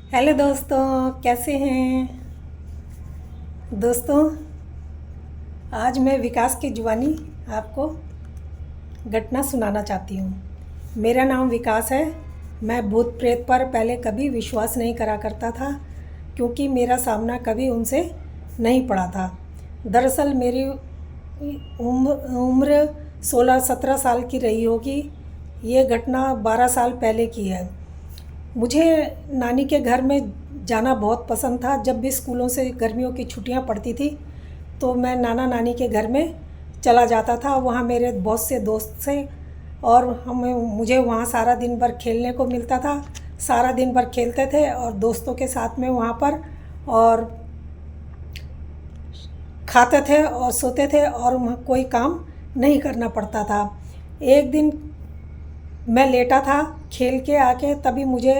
Hello दोस्तों, कैसे हैं दोस्तों। आज मैं विकास की जुबानी आपको घटना सुनाना चाहती हूँ। मेरा नाम विकास है। मैं भूत प्रेत पर पहले कभी विश्वास नहीं करा करता था, क्योंकि मेरा सामना कभी उनसे नहीं पड़ा था। दरअसल मेरी उम्र 16-17 साल की रही होगी। ये घटना 12 साल पहले की है। मुझे नानी के घर में जाना बहुत पसंद था। जब भी स्कूलों से गर्मियों की छुट्टियां पड़ती थी तो मैं नाना नानी के घर में चला जाता था। वहाँ मेरे बहुत से दोस्त थे और मुझे वहाँ सारा दिन भर खेलने को मिलता था। सारा दिन भर खेलते थे और दोस्तों के साथ में वहाँ पर और खाते थे और सोते थे और कोई काम नहीं करना पड़ता था। एक दिन मैं लेटा था खेल के आके, तभी मुझे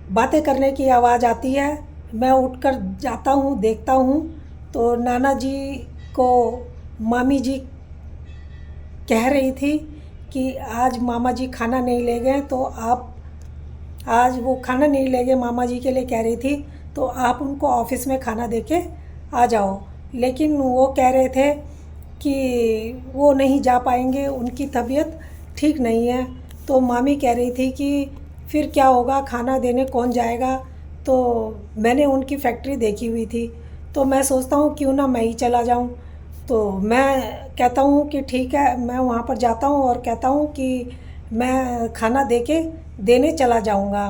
बातें करने की आवाज़ आती है। मैं उठकर जाता हूँ, देखता हूँ तो नाना जी को मामी जी कह रही थी कि आज मामा जी खाना नहीं ले गए, तो आप आज वो खाना नहीं ले गए, मामा जी के लिए कह रही थी, तो आप उनको ऑफिस में खाना दे के आ जाओ। लेकिन वो कह रहे थे कि वो नहीं जा पाएंगे, उनकी तबीयत ठीक नहीं है। तो मामी कह रही थी कि फिर क्या होगा, खाना देने कौन जाएगा। तो मैंने उनकी फैक्ट्री देखी हुई थी, तो मैं सोचता हूँ क्यों ना मैं ही चला जाऊँ। तो मैं कहता हूँ कि ठीक है, मैं वहाँ पर जाता हूँ और कहता हूँ कि मैं खाना देने चला जाऊँगा।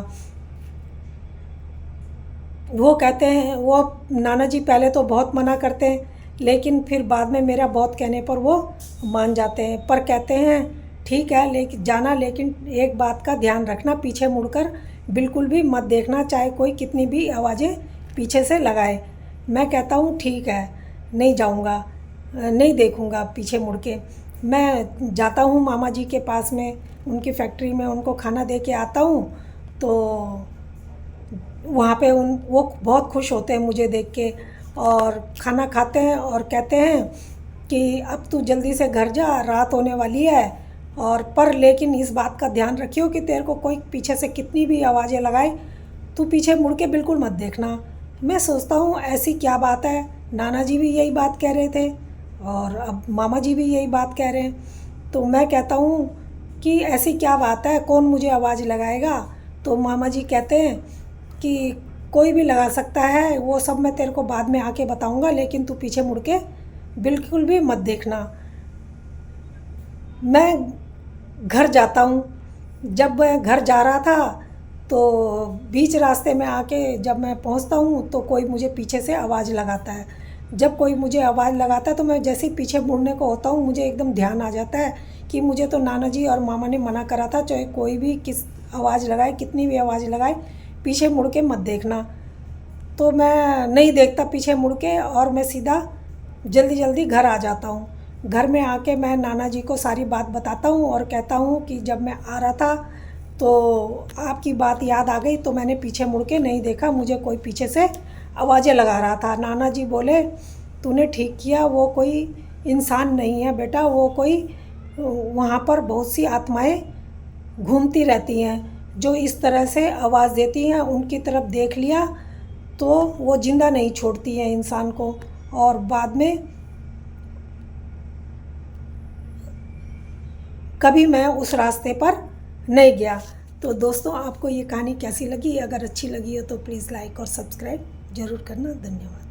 वो कहते हैं, वो नाना जी पहले तो बहुत मना करते हैं, लेकिन फिर बाद में मेरा बहुत कहने पर वो मान जाते हैं। पर कहते हैं ठीक है लेकिन जाना, लेकिन एक बात का ध्यान रखना, पीछे मुड़कर बिल्कुल भी मत देखना, चाहे कोई कितनी भी आवाज़ें पीछे से लगाए। मैं कहता हूँ ठीक है, नहीं जाऊँगा, नहीं देखूँगा पीछे मुड़ के। मैं जाता हूँ मामा जी के पास में, उनकी फैक्ट्री में उनको खाना दे के आता हूँ। तो वहाँ पे वो बहुत खुश होते हैं मुझे देख के और खाना खाते हैं और कहते हैं कि अब तू जल्दी से घर जा, रात होने वाली है। और पर लेकिन इस बात का ध्यान रखियो कि तेरे को कोई पीछे से कितनी भी आवाज़ें लगाए, तू पीछे मुड़ के बिल्कुल मत देखना। मैं सोचता हूँ ऐसी क्या बात है, नाना जी भी यही बात कह रहे थे और अब मामा जी भी यही बात कह रहे हैं। तो मैं कहता हूँ कि ऐसी क्या बात है, कौन मुझे आवाज़ लगाएगा। तो मामा जी कहते हैं कि कोई भी लगा सकता है, वो सब मैं तेरे को बाद में आके बताऊंगा, लेकिन तू पीछे मुड़ के बिल्कुल भी मत देखना। मैं घर जाता हूँ। जब मैं घर जा रहा था तो बीच रास्ते में आके जब मैं पहुँचता हूँ तो कोई मुझे पीछे से आवाज़ लगाता है। जब कोई मुझे आवाज़ लगाता है तो मैं जैसे ही पीछे मुड़ने को होता हूँ, मुझे एकदम ध्यान आ जाता है कि मुझे तो नाना जी और मामा ने मना करा था, चाहे कोई भी किस आवाज़ लगाए, कितनी भी आवाज़ लगाए, पीछे मुड़ के मत देखना। तो मैं नहीं देखता पीछे मुड़ के और मैं सीधा जल्दी जल्दी घर आ जाता हूँ। घर में आके मैं नाना जी को सारी बात बताता हूँ और कहता हूँ कि जब मैं आ रहा था तो आपकी बात याद आ गई, तो मैंने पीछे मुड़ के नहीं देखा, मुझे कोई पीछे से आवाज़ें लगा रहा था। नाना जी बोले तूने ठीक किया, वो कोई इंसान नहीं है बेटा, वो कोई वहाँ पर बहुत सी आत्माएं घूमती रहती हैं जो इस तरह से आवाज़ देती हैं। उनकी तरफ देख लिया तो वो ज़िंदा नहीं छोड़ती हैं इंसान को। और बाद में कभी मैं उस रास्ते पर नहीं गया। तो दोस्तों, आपको ये कहानी कैसी लगी? अगर अच्छी लगी हो तो प्लीज़ लाइक और सब्सक्राइब ज़रूर करना। धन्यवाद।